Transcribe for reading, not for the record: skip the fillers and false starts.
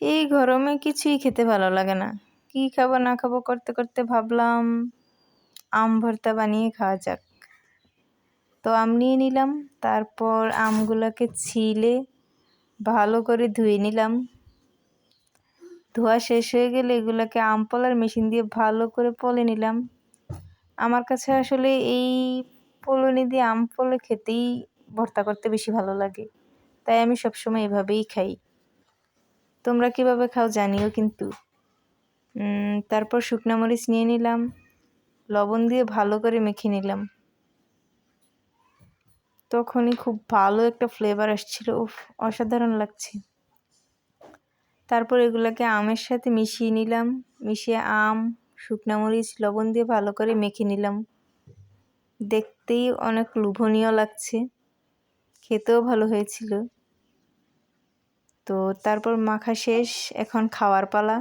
এই গরমে কিছুই খেতে ভালো লাগে না। কি খাবো না খাবো করতে করতে ভাবলাম আম ভর্তা বানিয়ে খাওয়া যাক। তো আম নিয়ে নিলাম, তারপর আমগুলোকে ছিলে ভালো করে ধুয়ে নিলাম। ধোয়া শেষ হয়ে গেলে এগুলোকে আম পলার মেশিন দিয়ে ভালো করে পলে নিলাম। আমার কাছে আসলে এই পলনি দিয়ে আম পলে খেতেই ভর্তা করতে বেশি ভালো লাগে, তাই আমি সবসময় এভাবেই খাই। তোমরা কিভাবে খাও জানিও কিন্তু। তারপর শুকনো মরিচ নিয়ে নিলাম, লবণ দিয়ে ভালো করে মেখে নিলাম। তখনই খুব ভালো একটা ফ্লেভার আসছিল, উফ অসাধারণ লাগছে। তারপর এগুলোকে আমের সাথে মিশিয়ে নিলাম, মিশিয়ে আম, শুকনো মরিচ, লবণ দিয়ে ভালো করে মেখে নিলাম। দেখতেই অনেক লোভনীয় লাগছে, খেতেও ভালো হয়েছিল। তো তারপর মাখা শেষ, এখন খাওয়ার পালা।